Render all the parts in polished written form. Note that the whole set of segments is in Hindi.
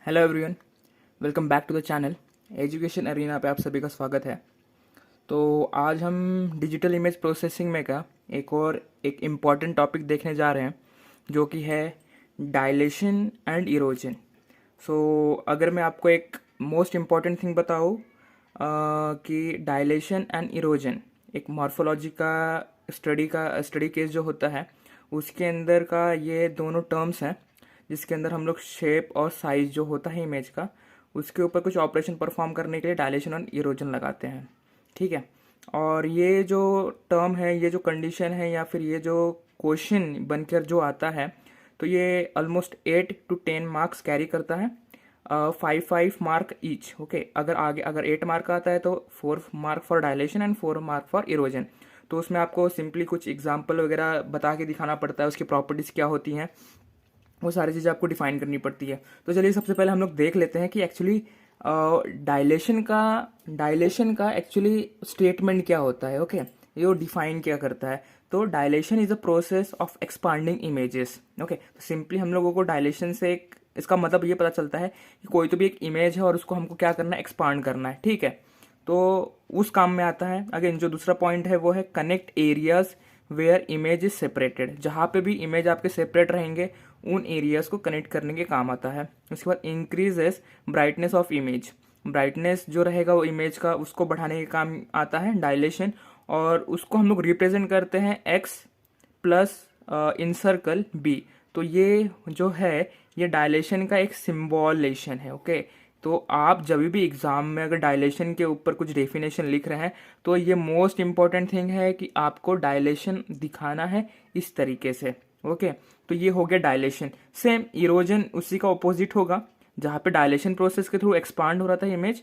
Hello everyone, welcome back to the channel. Education arena पे आप सभी का स्वागत है। तो आज हम डिजिटल इमेज प्रोसेसिंग में का एक इम्पॉर्टेंट टॉपिक देखने जा रहे हैं, जो कि है डायलेशन एंड इरोजन। सो अगर मैं आपको एक मोस्ट इम्पॉर्टेंट थिंग बताऊँ कि डायलेशन एंड इरोजन एक मॉर्फोलॉजी का स्टडी केस जो होता है, उसके अंदर का ये दोनों टर्म्स हैं, जिसके अंदर हम लोग शेप और साइज जो होता है इमेज का, उसके ऊपर कुछ ऑपरेशन परफॉर्म करने के लिए डायलेशन और इरोजन लगाते हैं। ठीक है। और ये जो टर्म है, ये जो कंडीशन है, या फिर ये जो क्वेश्चन बनकर जो आता है, तो ये ऑलमोस्ट 8 to 10 मार्क्स कैरी करता है। 5 मार्क ईच। ओके, अगर 8 मार्क आता है तो 4 mark for dilation and 4 mark for erosion. तो उसमें आपको सिंपली कुछ एग्जाम्पल वगैरह बता के दिखाना पड़ता है, उसकी प्रॉपर्टीज़ क्या होती हैं, वो सारी चीज़ें आपको डिफाइन करनी पड़ती है। तो चलिए सबसे पहले हम लोग देख लेते हैं कि एक्चुअली डायलेशन का एक्चुअली स्टेटमेंट क्या होता है। ओके, ये वो डिफाइन क्या करता है। तो dilation is a process of expanding images. Okay, तो सिंपली हम लोगों को डायलेशन से इसका मतलब ये पता चलता है कि कोई तो भी एक इमेज है और उसको हमको क्या करना है, एक्सपांड करना है। ठीक है, तो उस काम में आता है। अगेन जो दूसरा पॉइंट है वो है connect areas where image is separated. जहाँ पे भी इमेज आपके सेपरेट रहेंगे, उन एरियाज को कनेक्ट करने के काम आता है। उसके बाद increases brightness of image. Brightness जो रहेगा वो इमेज का, उसको बढ़ाने के काम आता है डायलेशन। और उसको हम लोग रिप्रेजेंट करते हैं एक्स प्लस इन सर्कल बी। तो ये जो है, ये डायलेशन का एक सिम्बॉलेशन है। ओके, तो आप जब भी एग्जाम में अगर डायलेशन के ऊपर कुछ डेफिनेशन लिख रहे हैं, तो ये मोस्ट इंपॉर्टेंट थिंग है कि आपको डायलेशन दिखाना है इस तरीके से। ओके, तो ये हो गया डायलेशन। सेम इरोजन उसी का ऑपोजिट होगा। जहाँ पे डायलेशन प्रोसेस के थ्रू एक्सपांड हो रहा था इमेज,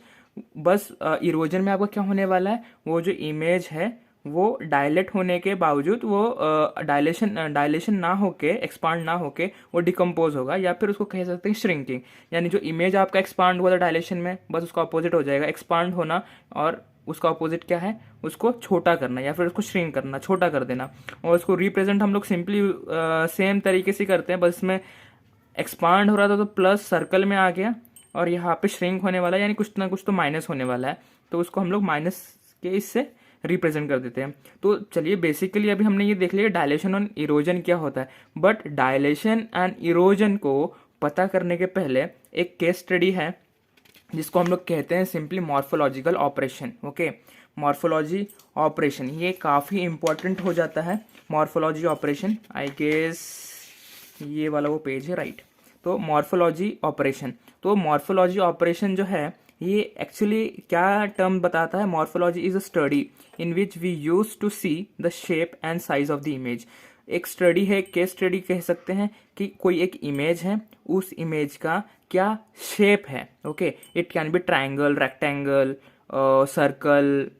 बस इरोजन में आपका क्या होने वाला है, वो जो इमेज है वो डायलेट होने के बावजूद वो डायलेशन ना होके, एक्सपांड ना होके वो डिकम्पोज होगा, या फिर उसको कह सकते हैं श्रिंकिंग। यानी जो इमेज आपका एक्सपांड हुआ था डायलेशन में, बस उसका अपोजिट हो जाएगा, एक्सपांड होना। और उसका अपोजिट क्या है, उसको छोटा करना, या फिर उसको श्रिंक करना, छोटा कर देना। और उसको रिप्रेजेंट हम लोग सिंपली सेम तरीके से करते हैं, बस इसमें एक्सपांड हो रहा था तो प्लस सर्कल में आ गया, और यहाँ पे श्रिंक होने वाला है, यानी कुछ ना कुछ तो माइनस होने वाला है, तो उसको हम लोग माइनस के इससे रिप्रेजेंट कर देते हैं। तो चलिए बेसिकली अभी हमने ये देख लिया डायलेशन और इरोजन क्या होता है। बट डायलेशन एंड इरोजन को पता करने के पहले एक केस स्टडी है, जिसको हम लोग कहते हैं simply morphological operation. Okay, morphology operation ये काफ़ी इंपॉर्टेंट हो जाता है। मॉर्फोलॉजी ऑपरेशन, आई गेस ये वाला वो पेज है, राइट। तो मॉर्फोलॉजी ऑपरेशन, तो मॉर्फोलॉजी ऑपरेशन जो है, ये एक्चुअली क्या टर्म बताता है। Morphology is a study in which we use to see the shape and size of the image. एक स्टडी है, केस स्टडी कह सकते हैं, कि कोई एक इमेज है, उस इमेज का क्या शेप है। Okay, it can be triangle, rectangle, circle,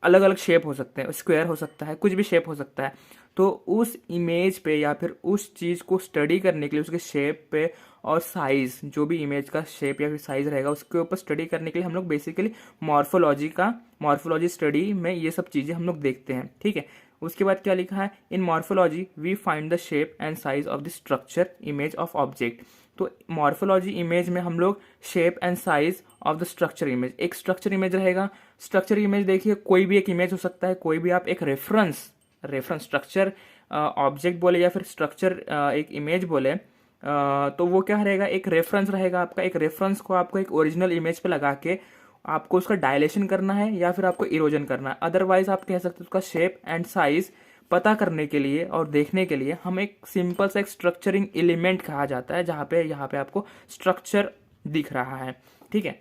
अलग अलग शेप हो सकते हैं, स्क्वायर हो सकता है, कुछ भी शेप हो सकता है। तो उस इमेज पे या फिर उस चीज़ को स्टडी करने के लिए, उसके शेप पे और साइज, जो भी इमेज का शेप या फिर साइज रहेगा, उसके ऊपर स्टडी करने के लिए हम लोग बेसिकली मॉर्फोलॉजी स्टडी में ये सब चीज़ें हम लोग देखते हैं। ठीक है, उसके बाद क्या लिखा है, in morphology we find the shape and size of the structure image of object. तो मॉर्फोलॉजी इमेज में हम लोग shape and size of the structure image, एक स्ट्रक्चर इमेज रहेगा। स्ट्रक्चर इमेज देखिए, कोई भी एक इमेज हो सकता है, कोई भी आप एक रेफरेंस स्ट्रक्चर ऑब्जेक्ट बोले या फिर स्ट्रक्चर एक इमेज बोले, तो वो क्या रहेगा, एक रेफरेंस रहेगा आपका। एक रेफरेंस को आपको एक ओरिजिनल इमेज पे लगा के आपको उसका डायलेशन करना है या फिर आपको इरोजन करना है। अदरवाइज आप कह सकते हो उसका शेप एंड साइज पता करने के लिए और देखने के लिए हम एक सिंपल सा एक स्ट्रक्चरिंग एलिमेंट कहा जाता है, जहाँ पे यहाँ पे आपको स्ट्रक्चर दिख रहा है। ठीक है,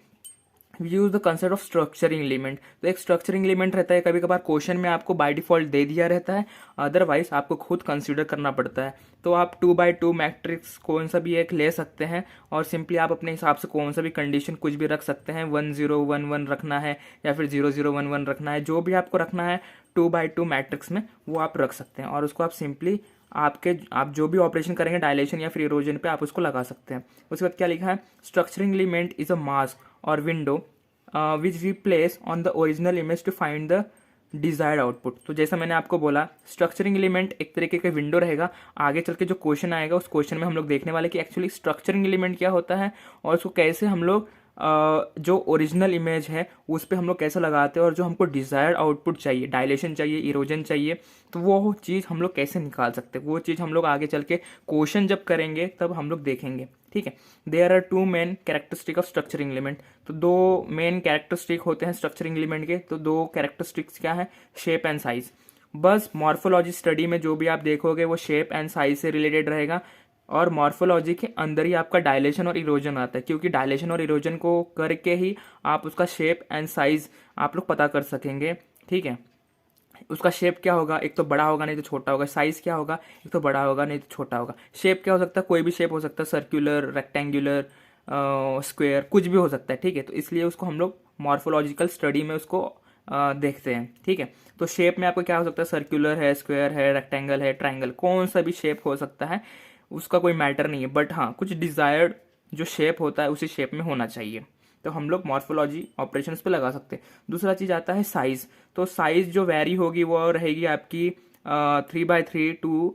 we use the concept of structuring element. तो एक स्ट्रक्चरिंग एलिमेंट रहता है, कभी कभार क्वेश्चन में आपको बाय डिफॉल्ट दे दिया रहता है, अदरवाइज आपको खुद कंसीडर करना पड़ता है। तो आप 2x2 मैट्रिक्स कौन सा भी एक ले सकते हैं, और सिंपली आप अपने हिसाब से कौन सा भी कंडीशन कुछ भी रख सकते हैं। 1 0 1 1 रखना है या फिर 0 0 1 1 रखना है, जो भी आपको रखना है 2x2 मैट्रिक्स में वो आप रख सकते हैं, और उसको आप सिंपली आप जो भी ऑपरेशन करेंगे डायलेशन या फिर इरोजन पे, आप उसको लगा सकते हैं। उसके बाद क्या लिखा है, structuring element is a mask और window which we place on the original image to find the desired output. तो जैसा मैंने आपको बोला, स्ट्रक्चरिंग एलिमेंट एक तरीके का विंडो रहेगा। आगे चल के जो क्वेश्चन आएगा उस क्वेश्चन में हम लोग देखने वाले कि एक्चुअली स्ट्रक्चरिंग एलिमेंट क्या होता है और उसको कैसे हम लोग जो ओरिजिनल इमेज है उस पर हम लोग कैसे लगाते हैं, और जो हमको डिजायर्ड आउटपुट चाहिए, डायलेशन चाहिए, इरोजन चाहिए, तो वो चीज़ हम लोग कैसे निकाल सकते हैं, वो चीज़ हम लोग आगे चल के क्वेश्चन जब करेंगे तब हम लोग देखेंगे। ठीक है। There are two main characteristic of structuring element. तो दो मेन कैरेक्टरिस्टिक होते हैं स्ट्रक्चरिंग एलिमेंट के। तो दो कैरेक्टरिस्टिक्स क्या है? Shape and size. बस मॉर्फोलॉजी स्टडी में जो भी आप देखोगे वो शेप एंड साइज से रिलेटेड रहेगा, और मॉर्फोलॉजी के अंदर ही आपका डायलेशन और इरोजन आता है, क्योंकि डायलेशन और इरोजन को करके ही आप उसका शेप एंड साइज आप लोग पता कर सकेंगे। ठीक है। उसका शेप क्या होगा? एक तो बड़ा होगा नहीं तो छोटा होगा। साइज क्या होगा? एक तो बड़ा होगा नहीं तो छोटा होगा। शेप क्या हो सकता है? कोई भी शेप हो सकता है, सर्कुलर, रेक्टेंगुलर, स्क्वायर, कुछ भी हो सकता है। ठीक है। तो इसलिए उसको हम लोग मॉर्फोलॉजिकल स्टडी में उसको देखते हैं। ठीक है। तो शेप में आपको क्या हो सकता है? सर्कुलर है, स्क्वायर है, रेक्टेंगल है, ट्राइंगल, कौन सा भी शेप हो सकता है, उसका कोई मैटर नहीं है। बट हाँ, कुछ डिजायर्ड जो शेप होता है उसी शेप में होना चाहिए, तो हम लोग मॉर्फोलॉजी ऑपरेशंस पे लगा सकते हैं। दूसरा चीज आता है साइज। तो साइज जो वैरी होगी वो रहेगी आपकी 3x3 टू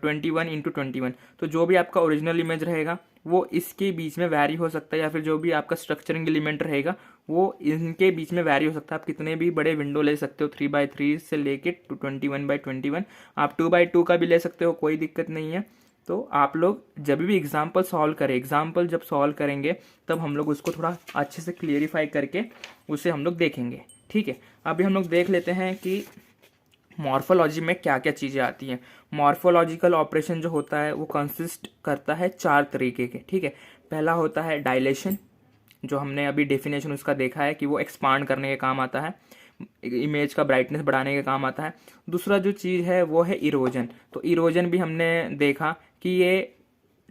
21x21। तो जो भी आपका ओरिजिनल इमेज रहेगा वो इसके बीच में वैरी हो सकता है, या फिर जो भी आपका स्ट्रक्चरिंग एलिमेंट रहेगा वो इनके बीच में वैरी हो सकता है। आप कितने भी बड़े विंडो ले सकते हो, 3x3 से लेके 21x21। आप 2x2 का भी ले सकते हो, कोई दिक्कत नहीं है। तो आप लोग जब भी एग्जाम्पल सॉल्व करें, एग्जाम्पल जब सॉल्व करेंगे तब हम लोग उसको थोड़ा अच्छे से क्लियरिफाई करके उसे हम लोग देखेंगे। ठीक है। अभी हम लोग देख लेते हैं कि मॉर्फोलॉजी में क्या क्या चीज़ें आती हैं। मॉर्फोलॉजिकल ऑपरेशन जो होता है वो कंसिस्ट करता है 4 तरीके के। ठीक है। पहला होता है डायलेशन, जो हमने अभी डेफिनेशन उसका देखा है कि वो एक्सपांड करने के काम आता है, इमेज का ब्राइटनेस बढ़ाने के काम आता है। दूसरा जो चीज़ है वो है इरोजन। तो इरोजन भी हमने देखा कि ये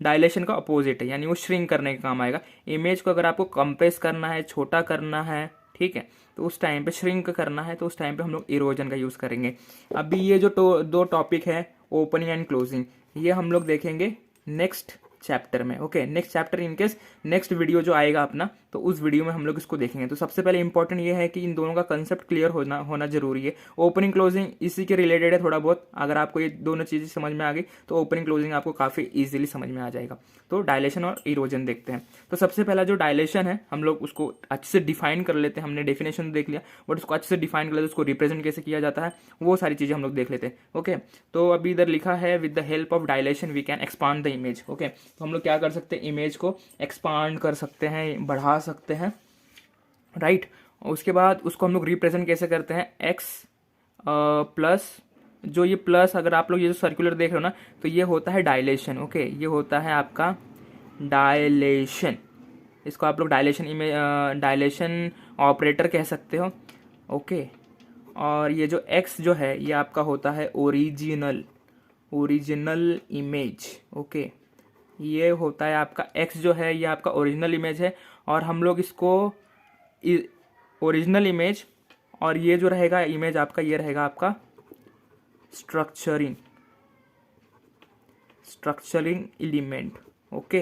डायलेशन का अपोजिट है, यानी वो श्रिंक करने का काम आएगा। इमेज को अगर आपको कंप्रेस करना है, छोटा करना है, ठीक है, तो उस टाइम पे श्रिंक करना है, तो उस टाइम पे हम लोग इरोजन का यूज़ करेंगे। अभी ये जो दो टॉपिक है, ओपनिंग एंड क्लोजिंग, ये हम लोग देखेंगे नेक्स्ट चैप्टर में। Okay, next chapter in case next video जो आएगा अपना, तो उस वीडियो में हम लोग इसको देखेंगे। तो सबसे पहले इंपॉर्टेंट ये है कि इन दोनों का कंसेप्ट क्लियर होना जरूरी है। ओपनिंग क्लोजिंग इसी के रिलेटेड है थोड़ा बहुत। अगर आपको ये दोनों चीज़ें समझ में आ गई तो ओपनिंग क्लोजिंग आपको काफ़ी इजीली समझ में आ जाएगा। तो डायलेशन और इरोजन देखते हैं। तो सबसे पहला जो डायलेशन है हम लोग उसको अच्छे से डिफाइन कर लेते हैं। हमने डेफिनेशन देख लिया, बट उसको अच्छे से डिफाइन कर लेते हैं, उसको रिप्रेजेंट कैसे किया जाता है, वो सारी चीज़ें हम लोग देख लेते हैं। ओके, तो अभी इधर लिखा है with the help of dilation we can expand the image. Okay, तो हम लोग क्या कर सकते हैं? इमेज को एक्सपांड कर सकते हैं, बढ़ा सकते हैं, राइट। उसके बाद उसको हम लोग रिप्रेजेंट कैसे करते हैं? एक्स प्लस, जो ये प्लस, अगर आप लोग ये जो सर्कुलर देख रहे हो ना, तो ये होता है डायलेशन। ओके, ये होता है आपका डायलेशन। इसको आप लोग डायलेशन इमेज, डायलेशन ऑपरेटर कह सकते हो। ओके, और ये जो एक्स जो है ये आपका होता है ओरिजिनल इमेज। ओके, ये होता है आपका एक्स जो है ये आपका ओरिजिनल इमेज है, और हम लोग इसको ओरिजिनल इमेज, और ये जो रहेगा इमेज आपका, ये रहेगा आपका स्ट्रक्चरिंग एलिमेंट। ओके,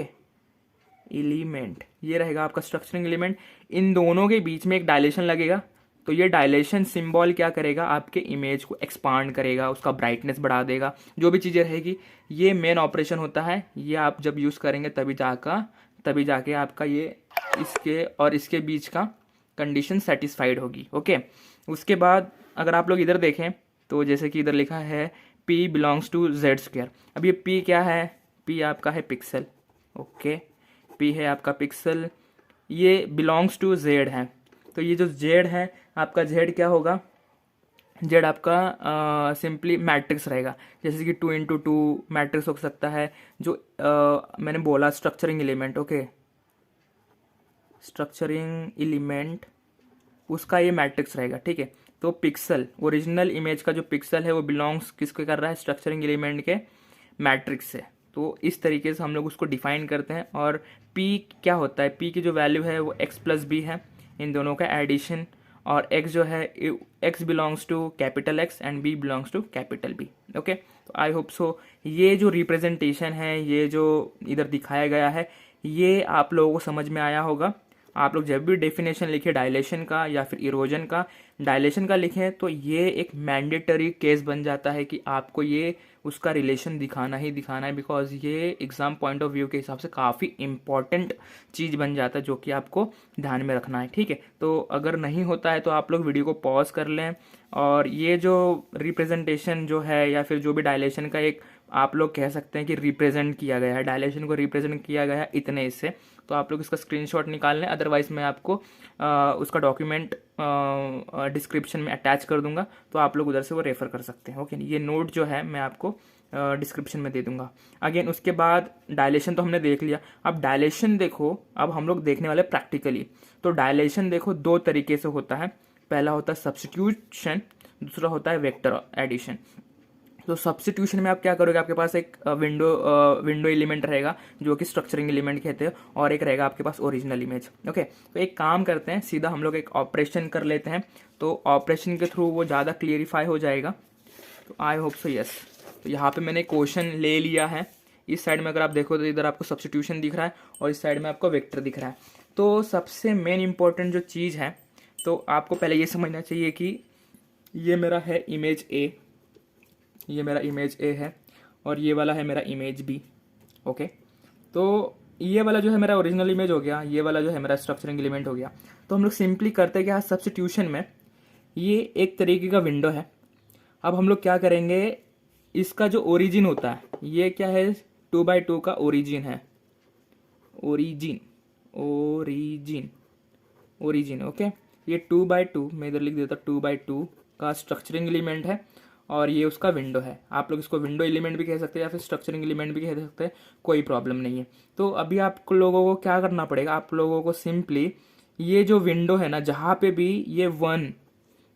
एलिमेंट, ये रहेगा आपका स्ट्रक्चरिंग एलिमेंट। इन दोनों के बीच में एक डायलेशन लगेगा, तो ये डायलेशन सिंबल क्या करेगा? आपके इमेज को एक्सपांड करेगा, उसका ब्राइटनेस बढ़ा देगा, जो भी चीज़ें रहेगी। ये मेन ऑपरेशन होता है, ये आप जब यूज़ करेंगे तभी जाके आपका ये इसके और इसके बीच का कंडीशन सेटिस्फाइड होगी। ओके, उसके बाद अगर आप लोग इधर देखें तो जैसे कि इधर लिखा है P belongs to Z square. अब ये P क्या है? P आपका है पिक्सल। ओके, P है आपका पिक्सल, ये बिलोंग्स टू Z है। तो ये जो Z है आपका, Z क्या होगा? Z आपका सिंपली मैट्रिक्स रहेगा, जैसे कि 2x2 मैट्रिक्स हो सकता है, जो मैंने बोला structuring element. Okay, structuring element उसका ये मैट्रिक्स रहेगा। ठीक है, तो पिक्सल, ओरिजिनल इमेज का जो पिक्सल है वो बिलोंग्स किसके कर रहा है? स्ट्रक्चरिंग एलिमेंट के मैट्रिक्स से। तो इस तरीके से हम लोग उसको डिफाइन करते हैं। और P क्या होता है? P की जो वैल्यू है वो x प्लस बी है, इन दोनों का एडिशन। और x जो है, x belongs to capital X and B belongs to capital B। Okay, तो आई होप सो ये जो रिप्रेजेंटेशन है, ये जो इधर दिखाया गया है, ये आप लोगों को समझ में आया होगा। आप लोग जब भी डेफिनेशन लिखे डायलेशन का या फिर इरोजन का, डायलेशन का लिखें तो ये एक मैंडेटरी केस बन जाता है कि आपको ये उसका रिलेशन दिखाना ही दिखाना है, बिकॉज ये एग्जाम पॉइंट ऑफ व्यू के हिसाब से काफ़ी इंपॉर्टेंट चीज़ बन जाता है जो कि आपको ध्यान में रखना है। ठीक है, तो अगर नहीं होता है तो आप लोग वीडियो को पॉज कर लें, और ये जो रिप्रेजेंटेशन जो है या फिर जो भी डायलेशन का एक आप लोग कह सकते हैं कि रिप्रेजेंट किया गया है, डायलेशन को रिप्रेजेंट किया गया है इतने इससे, तो आप लोग इसका स्क्रीनशॉट निकाल लें। अदरवाइज मैं आपको उसका डॉक्यूमेंट डिस्क्रिप्शन में अटैच कर दूंगा, तो आप लोग उधर से वो रेफर कर सकते हैं। ओके, ये नोट जो है मैं आपको डिस्क्रिप्शन में दे दूंगा। अगेन उसके बाद डायलेशन तो हमने देख लिया। अब डायलेशन देखो, अब हम लोग देखने वाले प्रैक्टिकली। तो डायलेशन देखो दो तरीके से होता है, पहला होता है सब्स्टिट्यूशन, दूसरा होता है वेक्टर एडिशन। तो सब्स्टिट्यूशन में आप क्या करोगे, आपके पास एक विंडो एलिमेंट रहेगा जो कि स्ट्रक्चरिंग एलिमेंट कहते हैं, और एक रहेगा आपके पास ओरिजिनल इमेज। ओके, तो एक काम करते हैं, सीधा हम लोग एक ऑपरेशन कर लेते हैं, तो ऑपरेशन के थ्रू वो ज़्यादा क्लियरिफाई हो जाएगा। तो आई होप सो यस। तो यहाँ पे मैंने क्वेश्चन ले लिया है। इस साइड में अगर आप देखो तो इधर आपको सब्स्टिट्यूशन दिख रहा है और इस साइड में आपको वेक्टर दिख रहा है। तो सबसे मेन इंपॉर्टेंट जो चीज़ है, तो आपको पहले ये समझना चाहिए कि ये मेरा है इमेज ए, ये मेरा इमेज ए है, और ये वाला है मेरा इमेज बी। ओके, तो ये वाला जो है मेरा ओरिजिनल इमेज हो गया, ये वाला जो है मेरा स्ट्रक्चरिंग एलिमेंट हो गया। तो हम लोग सिंपली करते हैं कि हाँ, सब्स्टिट्यूशन में ये एक तरीके का विंडो है। अब हम लोग क्या करेंगे, इसका जो ओरिजिन होता है, ये क्या है, 2x2 का ओरिजिन है, ओरिजिन ओरिजिन ओरिजिन। ओके, ये 2x2, मैं इधर लिख देता हूँ, 2x2 का स्ट्रक्चरिंग एलिमेंट है, और ये उसका विंडो है। आप लोग इसको विंडो एलिमेंट भी कह सकते हैं या फिर स्ट्रक्चरिंग एलिमेंट भी कह सकते हैं, कोई प्रॉब्लम नहीं है। तो अभी आप लोगों को क्या करना पड़ेगा, आप लोगों को सिंपली ये जो विंडो है ना, जहाँ पे भी ये 1,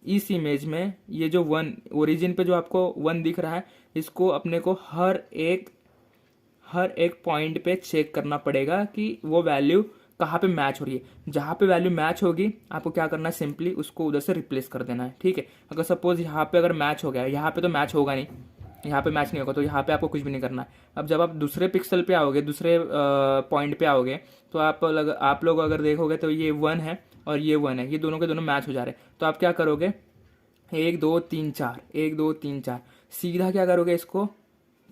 इस इमेज में ये जो 1 ओरिजिन पे जो आपको 1 दिख रहा है, इसको अपने को हर एक पॉइंट पे चेक करना पड़ेगा कि वो वैल्यू कहाँ पे मैच हो रही है। जहाँ पे वैल्यू मैच होगी आपको क्या करना है, सिंपली उसको उधर से रिप्लेस कर देना है। ठीक है, अगर सपोज यहाँ पे अगर मैच हो गया, यहाँ पे तो मैच होगा नहीं, यहाँ पे मैच नहीं होगा, तो यहाँ पे आपको कुछ भी नहीं करना है। अब जब आप दूसरे पिक्सल पे आओगे, दूसरे पॉइंट पे आओगे, तो आप लोग अगर देखोगे तो ये 1 है और ये 1 है, ये दोनों के दोनों मैच हो जा रहे हैं। तो आप क्या करोगे, 1 2 3 4, 1 2 3 4, सीधा क्या करोगे, इसको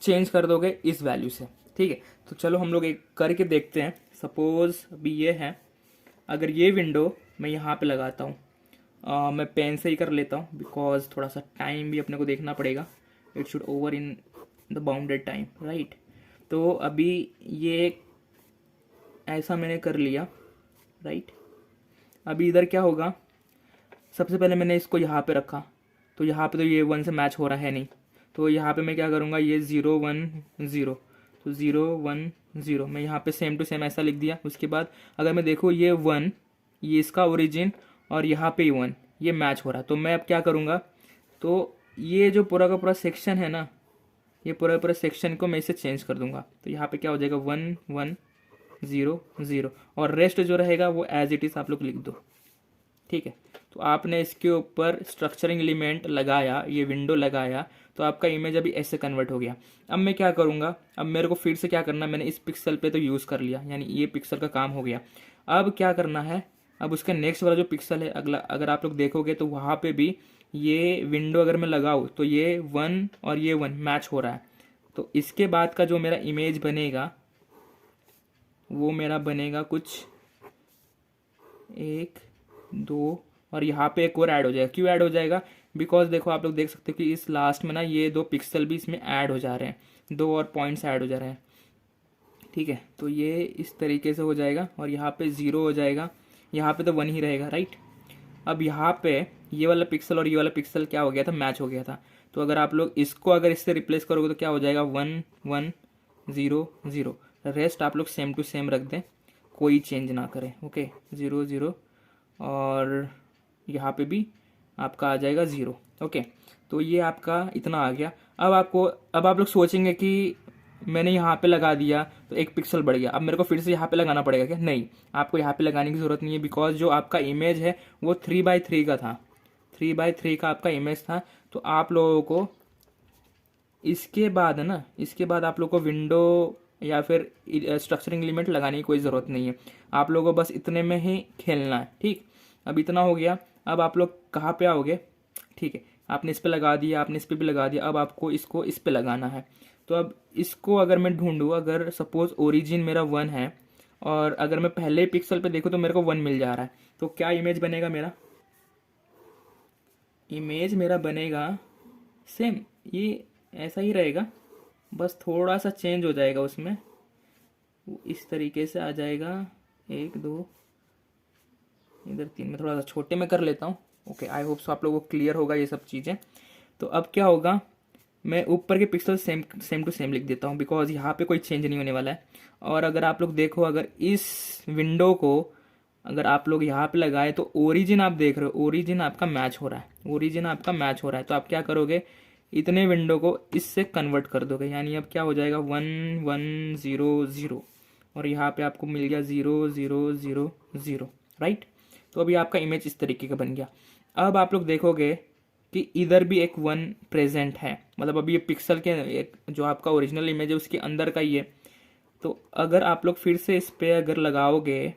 चेंज कर दोगे इस वैल्यू से। ठीक है, तो चलो हम लोग एक करके देखते हैं। सपोज अभी ये है, अगर ये विंडो मैं यहाँ पे लगाता हूँ, मैं पेन से ही कर लेता हूँ बिकॉज थोड़ा सा टाइम भी अपने को देखना पड़ेगा, it should over in the bounded time, right. तो अभी ये ऐसा मैंने कर लिया, राइट। अभी इधर क्या होगा, सबसे पहले मैंने इसको यहाँ पे रखा, तो यहाँ पे तो ये 1 से मैच हो रहा है नहीं, तो यहाँ पे मैं क्या करूँगा, ये 0 1 0, तो 0 1 0 मैं यहाँ पे सेम टू सेम ऐसा लिख दिया। उसके बाद अगर मैं देखूँ ये 1, ये इसका ओरिजिन, और यहाँ पे 1, ये मैच हो रहा, तो मैं अब क्या करूँगा, तो ये जो पूरा का पूरा सेक्शन है ना, ये पूरा सेक्शन को मैं इसे चेंज कर दूंगा। तो यहाँ पे क्या हो जाएगा, 1 1 0 0, और रेस्ट जो रहेगा वो एज इट इज़ आप लोग लिख दो। ठीक है, तो आपने इसके ऊपर स्ट्रक्चरिंग एलिमेंट लगाया, ये विंडो लगाया, तो आपका इमेज अभी ऐसे कन्वर्ट हो गया। अब मैं क्या करूँगा, अब मेरे को फिर से क्या करना, मैंने इस पिक्सल पे तो यूज़ कर लिया, यानी ये पिक्सल का काम हो गया। अब क्या करना है, अब उसका नेक्स्ट वाला जो पिक्सल है अगला, अगर आप लोग देखोगे तो वहाँ पे भी ये विंडो अगर मैं लगाऊँ तो ये 1 और ये 1 मैच हो रहा है। तो इसके बाद का जो मेरा इमेज बनेगा वो मेरा बनेगा कुछ 1 2, और यहाँ पे एक और ऐड हो जाएगा। क्यों ऐड हो जाएगा, बिकॉज देखो आप लोग देख सकते हो कि इस लास्ट में ना ये 2 पिक्सल भी इसमें ऐड हो जा रहे हैं, 2 और पॉइंट्स ऐड हो जा रहे हैं। ठीक है, तो ये इस तरीके से हो जाएगा, और यहाँ पे 0 हो जाएगा, यहाँ पे तो 1 ही रहेगा, राइट। अब यहाँ पे ये वाला पिक्सल और ये वाला पिक्सल क्या हो गया था, मैच हो गया था। तो अगर आप लोग इसको अगर इससे रिप्लेस करोगे तो क्या हो जाएगा, 1 1 0 0, रेस्ट आप लोग सेम टू सेम रख दें, कोई चेंज ना करें। ओके, 0 0, और यहाँ पे भी आपका आ जाएगा 0। ओके, तो ये आपका इतना आ गया। अब आप लोग सोचेंगे कि मैंने यहाँ पे लगा दिया तो एक पिक्सल बढ़ गया, अब मेरे को फिर से यहाँ पे लगाना पड़ेगा क्या, नहीं, आपको यहाँ पे लगाने की ज़रूरत नहीं है, बिकॉज जो आपका इमेज है वो 3x3 का था, 3x3 का आपका इमेज था। तो आप लोगों को इसके बाद है ना, इसके बाद आप लोग को विंडो या फिर स्ट्रक्चरिंग एलिमेंट लगाने की कोई ज़रूरत नहीं है। आप लोगों को बस इतने में ही खेलना है, ठीक। अब इतना हो गया। अब आप लोग कहाँ पे आओगे, ठीक है, आपने इस पे लगा दिया, आपने इस पे भी लगा दिया, अब आपको इसको इस पे लगाना है। तो अब इसको अगर मैं ढूंढूँ, अगर सपोज ओरिजिन मेरा 1 है और अगर मैं पहले पिक्सल पे देखूँ तो मेरे को 1 मिल जा रहा है, तो क्या इमेज बनेगा मेरा? इमेज मेरा बनेगा सेम, ये ऐसा ही रहेगा, बस थोड़ा सा चेंज हो जाएगा उसमें, वो इस तरीके से आ जाएगा। 1 2 इधर 3, मैं थोड़ा सा छोटे में कर लेता हूँ। ओके, आई होप सो आप लोगों को क्लियर होगा ये सब चीज़ें। तो अब क्या होगा, मैं ऊपर के pixel same same to same लिख देता हूँ, बिकॉज यहाँ पे कोई चेंज नहीं होने वाला है। और अगर आप लोग देखो, अगर इस विंडो को अगर आप लोग यहाँ पे लगाए तो ओरिजिन आप देख रहे हो, ओरिजिन आपका मैच हो रहा है, ओरिजिन आपका मैच हो रहा है। तो आप क्या करोगे, इतने विंडो को इससे कन्वर्ट कर दोगे, यानी अब क्या हो जाएगा 1 1 0 0, और यहाँ पे आपको मिल गया 0 0 0 0, राइट। तो अभी आपका इमेज इस तरीके का बन गया। अब आप लोग देखोगे कि इधर भी एक 1 प्रेजेंट है, मतलब अभी ये पिक्सल के एक जो आपका ओरिजिनल इमेज है उसके अंदर का ही है। तो अगर आप लोग फिर से इस पे अगर लगाओगे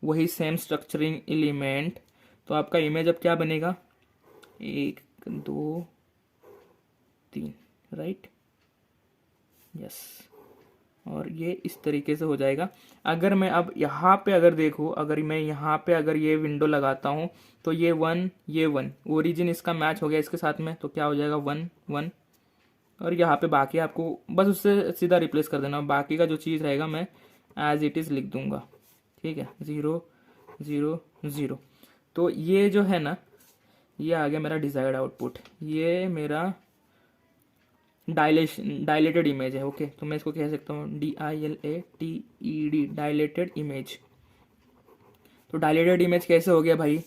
वही सेम स्ट्रक्चरिंग एलिमेंट, तो आपका इमेज अब क्या बनेगा, 1 2 3, राइट, यस। और ये इस तरीके से हो जाएगा। अगर मैं अब यहाँ पे अगर देखूँ, अगर मैं यहाँ पे अगर ये विंडो लगाता हूँ तो ये 1 ये 1, ओरिजिन इसका मैच हो गया इसके साथ में, तो क्या हो जाएगा 1 1। और यहाँ पे बाकी आपको बस उससे सीधा रिप्लेस कर देना, बाकी का जो चीज़ रहेगा मैं एज इट इज़ लिख दूंगा, ठीक है, 0 0 0। तो ये जो है ना, ये आ गया मेरा डिजायर्ड आउटपुट, ये मेरा डायलेटेड इमेज है। ओके, तो मैं इसको कह सकता हूँ DILATED, डायलेटेड इमेज। तो डायलेटेड इमेज कैसे हो गया भाई?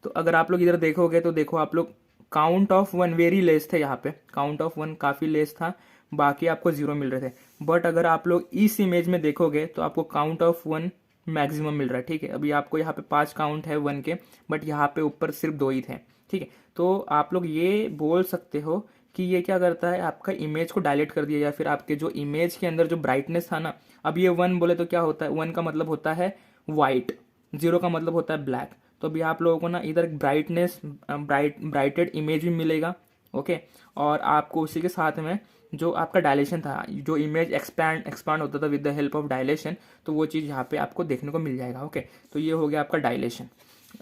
तो अगर आप लोग इधर देखोगे तो देखो, आप लोग काउंट ऑफ 1 वेरी लेस थे, यहाँ पे काउंट ऑफ 1 काफ़ी लेस था, बाकी आपको 0 मिल रहे थे। बट अगर आप लोग इस इमेज में देखोगे तो आपको काउंट ऑफ 1 मैक्सिमम मिल रहा है, ठीक है। अभी आपको यहाँ पे 5 काउंट है 1 के, बट यहाँ पे ऊपर सिर्फ 2 ही थे, ठीक है। तो आप लोग ये बोल सकते हो कि ये क्या करता है, आपका इमेज को डायलेट कर दिया, या फिर आपके जो इमेज के अंदर जो ब्राइटनेस था ना, अब ये 1 बोले तो क्या होता है, 1 का मतलब होता है वाइट, 0 का मतलब होता है ब्लैक। तो अभी आप लोगों को ना इधर ब्राइटनेस ब्राइटेड इमेज भी मिलेगा, ओके। और आपको उसी के साथ में जो आपका डायलेशन था, जो इमेज एक्सपांड होता था with the help of dilation, तो वो चीज़ यहाँ पे आपको देखने को मिल जाएगा, ओके। तो ये हो गया आपका डायलेशन।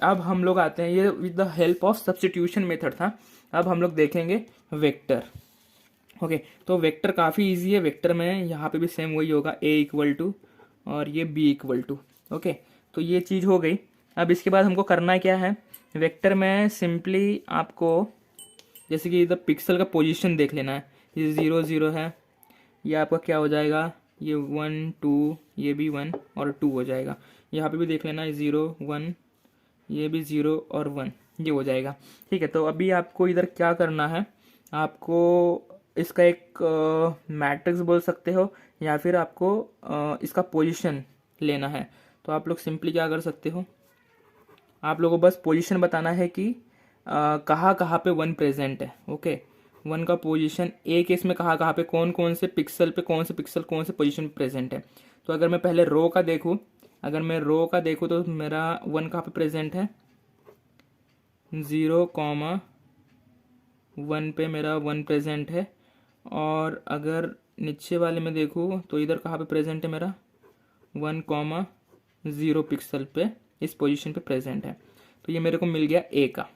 अब हम लोग आते हैं, ये with the help of substitution method था। अब हम लोग देखेंगे वेक्टर, ओके। तो वेक्टर काफ़ी इजी है, वेक्टर में यहाँ पे भी सेम वही होगा, A=, और ये B=, ओके। तो ये चीज़ हो गई। अब इसके बाद हमको करना क्या है, वेक्टर में सिंपली आपको जैसे कि इधर पिक्सल का पोजीशन देख लेना है, ये 0 0 है, ये आपका क्या हो जाएगा, ये 1 2, ये भी 1 और 2 हो जाएगा। यहाँ पे भी देख लेना है 0 1, ये भी 0 और 1, ये हो जाएगा, ठीक है। तो अभी आपको इधर क्या करना है, आपको इसका एक मैट्रिक्स बोल सकते हो, या फिर आपको इसका पोजीशन लेना है। तो आप लोग सिंपली क्या कर सकते हो, आप लोगों को बस पोजीशन बताना है कि कहाँ कहाँ पे 1 प्रेजेंट है, ओके। 1 का पोजीशन ए केस में कहाँ कहाँ पे, कौन कौन से पिक्सल पे, कौन से पोजीशन पे प्रेजेंट है। तो अगर मैं पहले रो का देखूँ, अगर मैं रो का देखूँ तो मेरा 1 कहाँ पे प्रेजेंट है, 0,1 पे मेरा 1 प्रेजेंट है। और अगर नीचे वाले में देखूँ तो इधर कहाँ पे प्रेजेंट है मेरा, 1,0 पिक्सल पे इस पोजीशन पे प्रेजेंट है। तो ये मेरे को मिल गया ए का।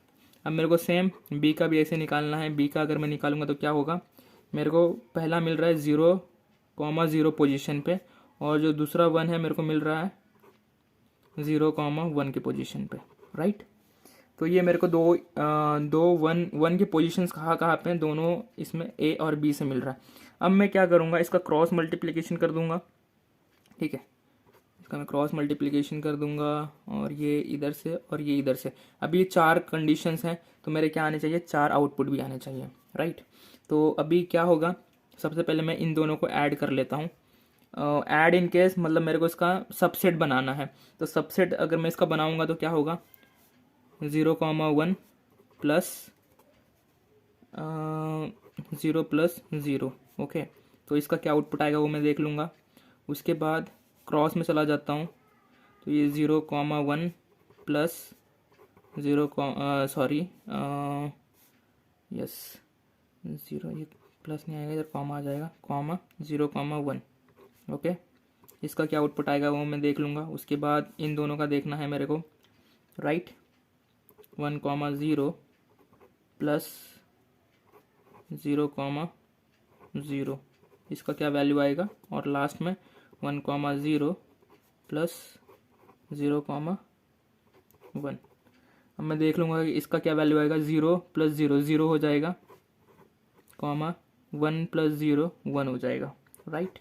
अब मेरे को सेम बी का भी ऐसे निकालना है। बी का अगर मैं निकालूंगा तो क्या होगा, मेरे को पहला मिल रहा है 0,0 पोजीशन पे, और जो दूसरा 1 है मेरे को मिल रहा है 0,1 के पोजीशन पे, राइट। तो ये मेरे को दो 1 के पोजीशंस कहाँ कहाँ पे हैं, दोनों इसमें ए और बी से मिल रहा है। अब मैं क्या करूँगा, इसका क्रॉस मल्टीप्लिकेशन कर दूंगा, ठीक है। इसका मैं क्रॉस मल्टीप्लिकेशन कर दूंगा, और ये इधर से और ये इधर से। अब ये 4 कंडीशंस हैं, तो मेरे क्या आने चाहिए, 4 आउटपुट भी आने चाहिए, राइट। तो अभी क्या होगा, सबसे पहले मैं इन दोनों को ऐड कर लेता हूँ। ऐड इन केस मतलब मेरे को इसका सबसेट बनाना है। तो सबसेट अगर मैं इसका बनाऊंगा तो क्या होगा, 0,1 प्लस 0 प्लस 0, ओके। तो इसका क्या आउटपुट आएगा वो मैं देख लूँगा। उसके बाद क्रॉस में चला जाता हूँ, तो ये 0,1 प्लस 0, सॉरी, यस 0, ये प्लस नहीं आएगा, इधर कॉमा आ जाएगा, कॉमा 0,1। ओके, इसका क्या आउटपुट आएगा वो मैं देख लूँगा। उसके बाद इन दोनों का देखना है मेरे को, राइट। 1,0 प्लस 0,0, इसका क्या वैल्यू आएगा, और लास्ट में 1,0 प्लस 0,1। अब मैं देख लूँगा कि इसका क्या वैल्यू आएगा, 0 प्लस 0 0 हो जाएगा, कॉमा 1 प्लस 0 1 हो जाएगा, राइट।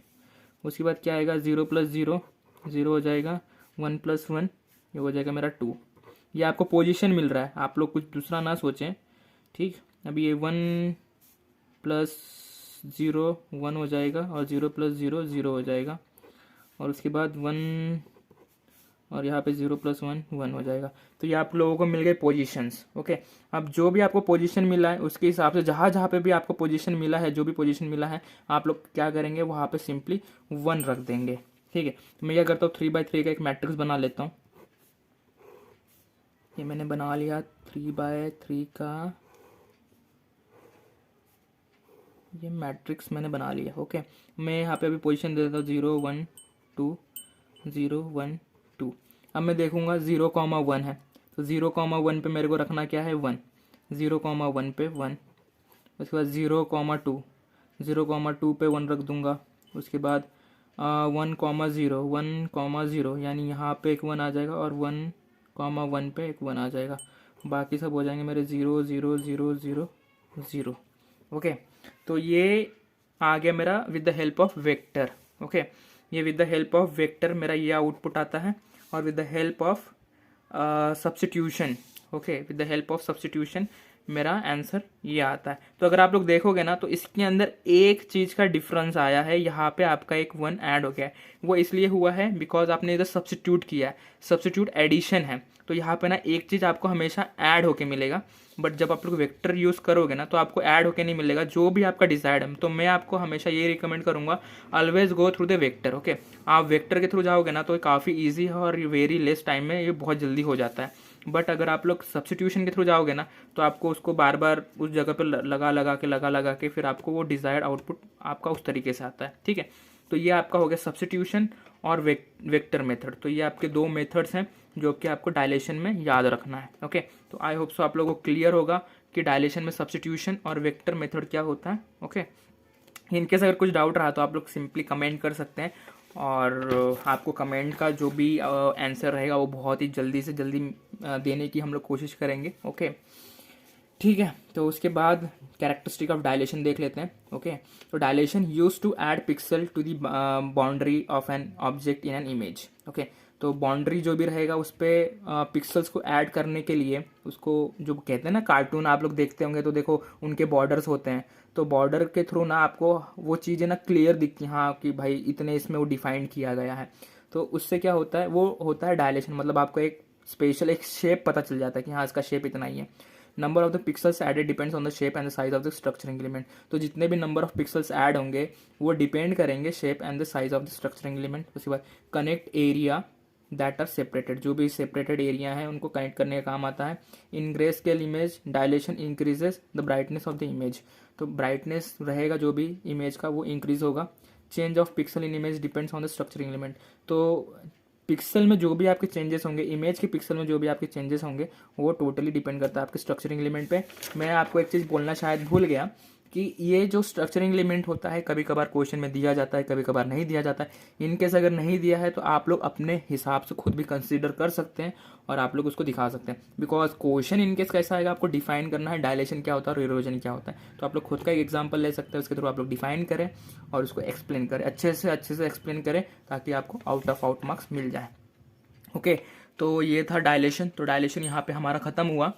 उसके बाद क्या आएगा, 0 प्लस 0 0 हो जाएगा, 1 प्लस 1 ये हो जाएगा मेरा 2। ये आपको पोजीशन मिल रहा है, आप लोग कुछ दूसरा ना सोचें, ठीक। अभी ये 1 प्लस 0 1 हो जाएगा, और 0 प्लस 0 0 हो जाएगा, और उसके बाद 1, और यहाँ पे 0 प्लस 1 1 हो जाएगा। तो ये आप लोगों को मिल गए पोजीशंस। ओके, अब जो भी आपको पोजीशन मिला है उसके हिसाब से जहाँ जहाँ पे भी आपको पोजीशन मिला है, जो भी पोजीशन मिला है, आप लोग क्या करेंगे, वहाँ पे सिंपली 1 रख देंगे, ठीक है। तो मैं क्या करता हूँ, 3x3 का एक मैट्रिक्स बना लेता हूँ। ये मैंने बना लिया 3x3 का ये मैट्रिक्स मैंने बना लिया। ओके, मैं यहाँ पे अभी पोजीशन दे देता हूँ 0 1 2 0 1 2। अब मैं देखूंगा 0,1 है, तो 0,1 पे मेरे को रखना क्या है, 1, 0,1 पे 1। उसके बाद 0,2 0,2 पे 1 रख दूंगा। उसके बाद 1,0 यानी यहाँ पे एक 1 आ जाएगा, और 1,1 पे एक 1 आ जाएगा। बाकी सब हो जाएंगे मेरे 0 0 0 0 0। ओके, तो ये आ गया मेरा with the help of vector. Okay, ये with the help of vector मेरा ये आउटपुट आता है, और with the help of substitution, okay, with the help of substitution मेरा आंसर ये आता है। तो अगर आप लोग देखोगे ना, तो इसके अंदर एक चीज़ का डिफरेंस आया है, यहाँ पे आपका एक 1 ऐड हो गया है। वो इसलिए हुआ है बिकॉज आपने इधर सब्स्टिट्यूट किया है, सब्स्टिट्यूट एडिशन है। तो यहाँ पे ना एक चीज़ आपको हमेशा ऐड होके मिलेगा, बट जब आप लोग वेक्टर यूज़ करोगे ना, तो आपको ऐड होके नहीं मिलेगा, जो भी आपका डिसाइड है। तो मैं आपको हमेशा ये रिकमेंड करूँगा, always go through the vector. Okay, आप वेक्टर के थ्रू जाओगे ना, तो काफ़ी ईजी है, और वेरी लेस टाइम में ये बहुत जल्दी हो जाता है। बट अगर आप लोग सब्स्टिट्यूशन के थ्रू जाओगे ना, तो आपको उसको बार बार उस जगह पर लगा के फिर आपको वो डिजायर्ड आउटपुट आपका उस तरीके से आता है, ठीक है। तो ये आपका हो गया सब्स्टिट्यूशन और वेक्टर मेथड। तो ये आपके दो मेथड्स हैं जो कि आपको डायलेशन में याद रखना है। ओके, तो आई होप सो आप लोगों को क्लियर होगा कि डायलेशन में सब्स्टिट्यूशन और वेक्टर मेथड क्या होता है। ओके, इनकेस अगर कुछ डाउट रहा तो आप लोग सिंपली कमेंट कर सकते हैं, और आपको कमेंट का जो भी आंसर रहेगा वो बहुत ही जल्दी से जल्दी देने की हम लोग कोशिश करेंगे। ओके, ठीक है। तो उसके बाद कैरेक्टरिस्टिक ऑफ डायलेशन देख लेते हैं। ओके, तो dilation use to add pixel to the boundary of an object in an image. Okay, तो बाउंड्री जो भी रहेगा उस पर पिक्सल्स को ऐड करने के लिए, उसको जो कहते हैं ना, कार्टून आप लोग देखते होंगे तो देखो उनके बॉर्डर्स होते हैं, तो बॉर्डर के थ्रू ना आपको वो चीज़ें ना क्लियर दिखती हैं, हाँ कि भाई इतने इसमें वो डिफाइंड किया गया है। तो उससे क्या होता है, वो होता है डायलेशन, मतलब आपको एक स्पेशल एक शेप पता चल जाता है कि हाँ इसका शेप इतना ही है। Number of the pixels added depends on the shape and the size of the structuring element. तो जितने भी नंबर ऑफ पिक्सल्स ऐड होंगे वो डिपेंड करेंगे shape and the size of the structuring element. उसके बाद connect area that are separated, जो भी सेपरेटेड एरिया है उनको कनेक्ट करने का काम आता है। In grey scale image dilation increases the brightness of the image, तो ब्राइटनेस रहेगा जो भी इमेज का वो इंक्रीज होगा। Change of pixel in image depends on the structuring element, तो पिक्सल में जो भी आपके चेंजेस होंगे, इमेज के पिक्सल में जो भी आपके चेंजेस होंगे वो टोटली डिपेंड करता है आपके स्ट्रक्चरिंग एलिमेंट पे। मैं आपको एक चीज़ बोलना शायद भूल गया कि ये जो स्ट्रक्चरिंग एलिमेंट होता है कभी कभार क्वेश्चन में दिया जाता है, कभी कभार नहीं दिया जाता है। इनकेस अगर नहीं दिया है तो आप लोग अपने हिसाब से खुद भी कंसीडर कर सकते हैं और आप लोग उसको दिखा सकते हैं, बिकॉज क्वेश्चन इनकेस कैसा आएगा आपको डिफाइन करना है डायलेशन क्या होता है और इरोजन क्या होता है। तो आप लोग खुद का एक एग्जाम्पल ले सकते हैं, उसके थ्रू आप लोग डिफाइन करें और उसको एक्सप्लेन करें, अच्छे से एक्सप्लेन करें ताकि आपको आउट ऑफ आउट मार्क्स मिल जाए। ओके, तो ये था डायलेशन। तो डायलेशन यहाँ पे हमारा खत्म हुआ।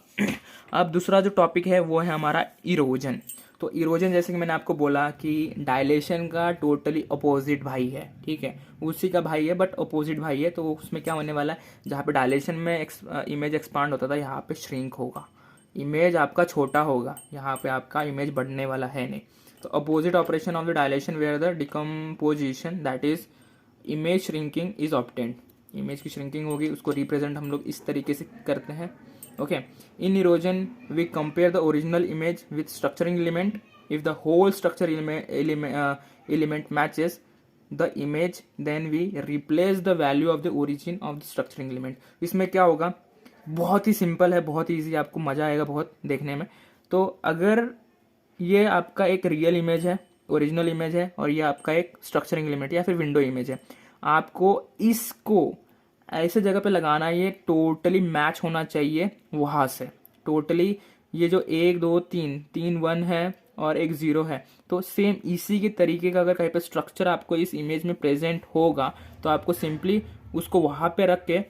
अब दूसरा जो टॉपिक है वो है हमारा इरोजन। तो इरोजन जैसे कि मैंने आपको बोला कि डायलेशन का टोटली अपोजिट भाई है, ठीक है, उसी का भाई है बट अपोजिट भाई है। तो उसमें क्या होने वाला है, जहाँ पे डायलेशन में इमेज एक्सपांड होता था यहाँ पे श्रिंक होगा, इमेज आपका छोटा होगा, यहाँ पे आपका इमेज बढ़ने वाला है नहीं। तो opposite operation of the dilation where the decomposition that is image shrinking is obtained, image की श्रिंकिंग होगी, उसको रिप्रेजेंट हम लोग इस तरीके से करते हैं। Okay, in erosion we compare the original image with structuring element, if the whole structure element matches the image then we replace the value of the origin of the structuring element. इसमें क्या होगा, बहुत ही सिंपल है, बहुत ही ईजी, आपको मजा आएगा बहुत देखने में। तो अगर ये आपका एक रियल इमेज है, ओरिजिनल इमेज है, और ये आपका एक स्ट्रक्चरिंग एलिमेंट या फिर विंडो इमेज है, आपको इसको ऐसे जगह पे लगाना है, ये टोटली मैच होना चाहिए वहां से टोटली। ये जो 1 2 3 3 1 है और एक 0 है, तो सेम इसी के तरीके का अगर कहीं पे स्ट्रक्चर आपको इस इमेज में प्रेजेंट होगा तो आपको सिंपली उसको वहां पे रख के,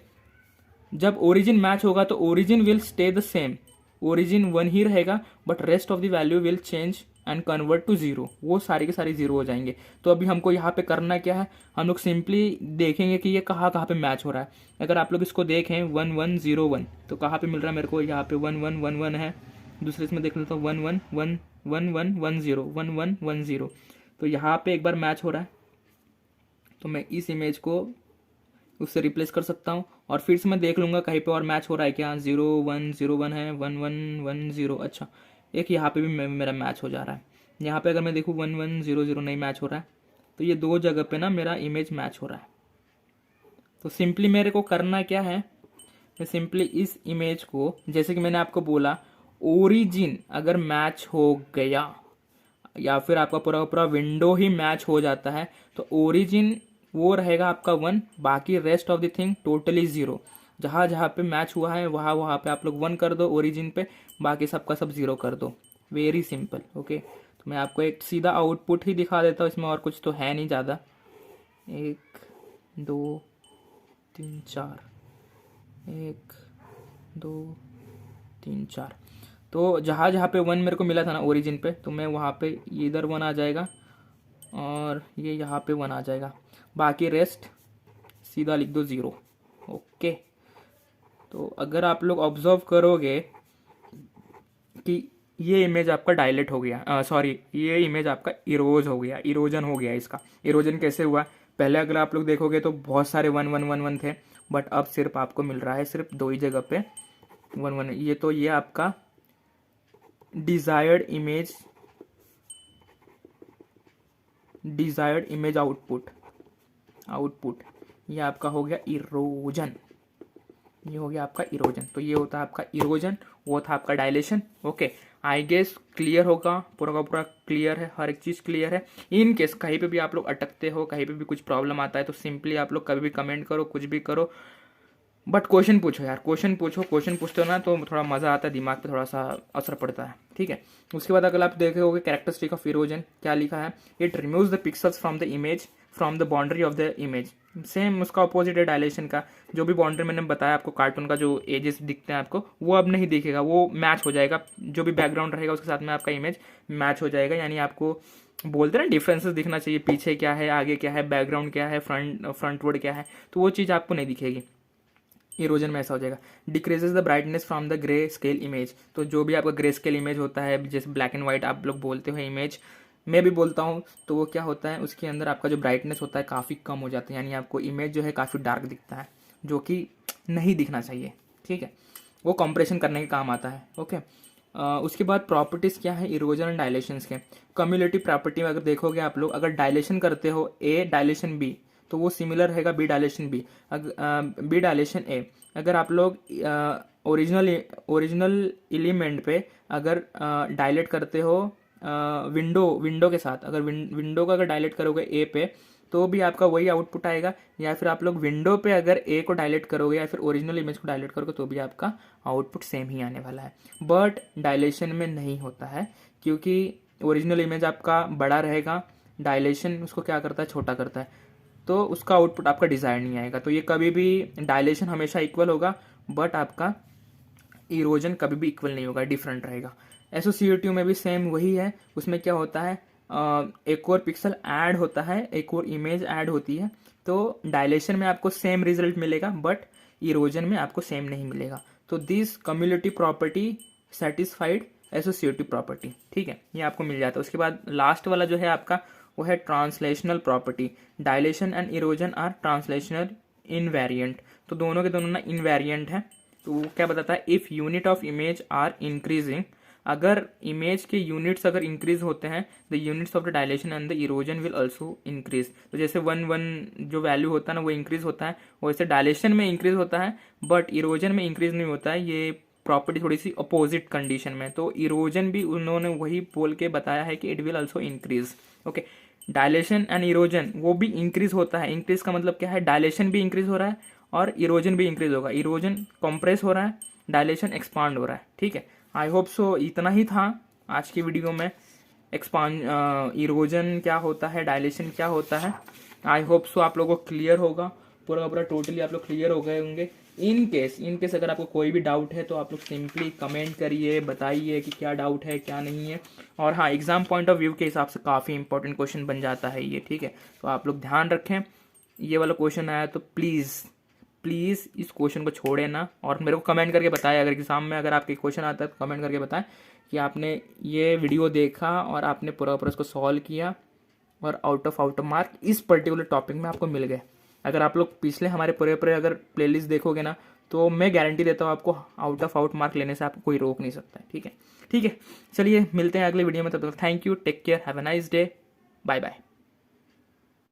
जब ओरिजिन मैच होगा तो origin will stay the same, origin 1 ही रहेगा, but rest of the value will change and convert to 0, वो सारी के सारी 0 हो जाएंगे। तो अभी हमको यहाँ पे करना क्या है, हम लोग सिंपली देखेंगे कि ये कहाँ कहाँ पे मैच हो रहा है। अगर आप लोग इसको देखें 1 1 0 1, तो कहाँ पे मिल रहा है मेरे को, यहाँ पे 1 1 1 1 है, दूसरे इसमें देख लेता हूँ 1 1 1 1 1 1 0 1 1 1 0, तो यहाँ पे एक बार मैच हो रहा है, तो मैं इस इमेज को उससे रिप्लेस कर सकता हूँ और फिर से मैं देख लूंगा कहीं पे और मैच हो रहा है क्या। 0 1 0 1 है, 1 1 1 0, अच्छा एक यहाँ पे भी मेरा मैच हो जा रहा है। यहाँ पे अगर मैं देखूँ 1 1 0 0 नहीं मैच हो रहा है, तो ये 2 जगह पे ना मेरा इमेज मैच हो रहा है। तो सिंपली मेरे को करना क्या है, मैं सिंपली इस इमेज को, जैसे कि मैंने आपको बोला, ओरिजिन अगर मैच हो गया या फिर आपका पूरा पूरा विंडो ही मैच हो जाता है, तो ओरिजिन वो रहेगा आपका 1, बाकी rest of the thing totally 0। जहाँ जहाँ पे मैच हुआ है वहाँ वहाँ पे आप लोग 1 कर दो ओरिजिन पे, बाकी सबका सब 0 कर दो। Very simple. ओके, तो मैं आपको एक सीधा आउटपुट ही दिखा देता हूँ, इसमें और कुछ तो है नहीं ज़्यादा। 1 2 3 4, 1 2 3 4, तो जहाँ जहाँ पे 1 मेरे को मिला था ना ओरिजिन पे, तो मैं वहाँ पे इधर 1 आ जाएगा और ये यहाँ पे 1 आ जाएगा, बाकी रेस्ट सीधा लिख दो 0। ओके, तो अगर आप लोग ऑब्जर्व करोगे कि ये इमेज आपका डायलेट हो गया, सॉरी ये इमेज आपका इरोज हो गया, इरोजन हो गया। इसका इरोजन कैसे हुआ, पहले अगर आप लोग देखोगे तो बहुत सारे 1 1 1 1 थे, बट अब सिर्फ आपको मिल रहा है सिर्फ 2 ही जगह पे 1 1। ये तो ये आपका डिजायर्ड इमेज आउटपुट ये आपका हो गया इरोजन, ये हो गया आपका इरोजन। तो ये होता है आपका इरोजन, वो था आपका dilation. Okay, I guess clear होगा, पूरा का पूरा क्लियर है, हर एक चीज़ क्लियर है। इन केस कहीं पे भी आप लोग अटकते हो, कहीं पे भी कुछ प्रॉब्लम आता है, तो सिंपली आप लोग कभी भी कमेंट करो, कुछ भी करो, बट क्वेश्चन पूछो यार, क्वेश्चन पूछो। क्वेश्चन पूछते हो ना तो थोड़ा मज़ा आता है, दिमाग पे थोड़ा सा असर पड़ता है, ठीक है। उसके बाद अगर आप देखोगे कैरेक्टरिस्टिक ऑफ इरोजन क्या लिखा है, it removes the pixels from the image from the boundary of the image. Same उसका अपोजिट है डायलेशन का, जो भी बाउंड्री मैंने बताया आपको, कार्टून का जो एजेस दिखते हैं आपको, वो अब नहीं दिखेगा, वो मैच हो जाएगा, जो भी बैकग्राउंड रहेगा उसके साथ में आपका इमेज मैच हो जाएगा। यानी आपको बोलते हैं ना डिफरेंसेस दिखना चाहिए, पीछे क्या है, आगे क्या है, बैकग्राउंड क्या है, फ्रंटवर्ड क्या है, तो वो चीज़ आपको नहीं दिखेगी। इरोजन में ऐसा हो जाएगा। Decreases the brightness from the grey scale image, तो जो भी आपका ग्रे स्केल इमेज होता है, जैसे ब्लैक एंड व्हाइट आप लोग बोलते हो इमेज, मैं भी बोलता हूँ, तो वो क्या होता है, उसके अंदर आपका जो ब्राइटनेस होता है काफ़ी कम हो जाता है, यानी आपको इमेज जो है काफ़ी डार्क दिखता है, जो कि नहीं दिखना चाहिए, ठीक है। वो कंप्रेशन करने के काम आता है। ओके, उसके बाद प्रॉपर्टीज़ क्या है इरोजन एंड डायलेशंस के। कम्युलेटिव प्रॉपर्टी में अगर देखोगे आप लोग, अगर डायलेशन करते हो ए डायलेशन बी, तो वो सिमिलर रहेगा B dilation B, B dilation A. अगर आप लोग ओरिजिनल एलिमेंट पे अगर डायलेट करते हो विंडो के साथ, अगर विंडो का अगर डायलेट करोगे ए पे, तो भी आपका वही आउटपुट आएगा। या फिर आप लोग विंडो पे अगर ए को डायलेट करोगे या फिर ओरिजिनल इमेज को डायलेट करोगे, तो भी आपका आउटपुट सेम ही आने वाला है। बट डायलेशन में नहीं होता है, क्योंकि ओरिजिनल इमेज आपका बड़ा रहेगा, डायलेशन उसको क्या करता है, छोटा करता है, तो उसका आउटपुट आपका डिजायर नहीं आएगा। तो ये कभी भी डायलेशन हमेशा इक्वल होगा, बट आपका इरोजन कभी भी इक्वल नहीं होगा, डिफरेंट रहेगा। एसोसिएटिव में भी सेम वही है। उसमें क्या होता है, एक और पिक्सल ऐड होता है, एक और इमेज ऐड होती है, तो डायलेशन में आपको सेम रिजल्ट मिलेगा, बट इरोजन में आपको सेम नहीं मिलेगा। तो this cumulative property satisfied associative property, ठीक है, ये आपको मिल जाता है। उसके बाद लास्ट वाला जो है आपका, वो है translational property. Dilation and erosion are translational invariant. तो दोनों के दोनों ना इनवेरिएंट है। तो वो क्या बताता है, if unit of image are increasing, अगर इमेज के यूनिट्स अगर इंक्रीज होते हैं, the units of the dilation and the erosion will also increase. तो जैसे 1 1 जो वैल्यू होता है ना वो इंक्रीज होता है, वैसे डायलेशन में इंक्रीज होता है, बट इरोजन में इंक्रीज नहीं होता है। ये प्रॉपर्टी थोड़ी सी अपोजिट कंडीशन में। तो इरोजन भी उन्होंने वही बोल के बताया है कि it will also increase. Okay, dilation and erosion वो भी इंक्रीज होता है। इंक्रीज का मतलब क्या है, डायलेशन भी इंक्रीज हो रहा है और इरोजन भी इंक्रीज होगा। इरोजन कंप्रेस हो रहा है, डायलेशन एक्सपांड हो रहा है। ठीक है, आई होप सो इतना ही था आज की वीडियो में। एक्सपांड इरोजन क्या होता है, डायलेशन क्या होता है, आई होप सो आप लोगों को क्लियर होगा, पूरा का पूरा टोटली आप लोग क्लियर हो गए होंगे। इन केस अगर आपको कोई भी डाउट है तो आप लोग सिंपली कमेंट करिए, बताइए कि क्या डाउट है क्या नहीं है। और हाँ, एग्जाम पॉइंट ऑफ व्यू के हिसाब से काफ़ी इंपॉर्टेंट क्वेश्चन बन जाता है ये। ठीक है, तो आप लोग ध्यान रखें, ये वाला क्वेश्चन आया तो प्लीज़ इस क्वेश्चन को छोड़े ना, और मेरे को कमेंट करके बताएं। अगर एग्जाम में अगर आपके क्वेश्चन आता है तो कमेंट करके बताएं कि आपने ये वीडियो देखा और आपने पूरा इसको सॉल्व किया और आउट ऑफ मार्क इस पर्टिकुलर टॉपिक में आपको मिल गए। अगर आप लोग पिछले हमारे पूरे अगर प्लेलिस्ट देखोगे ना, तो मैं गारंटी देता हूँ आपको आउट मार्क लेने से आपको कोई रोक नहीं सकता है। ठीक है, चलिए मिलते हैं अगले वीडियो में। तब तक thank you, take care, have a nice day, bye bye.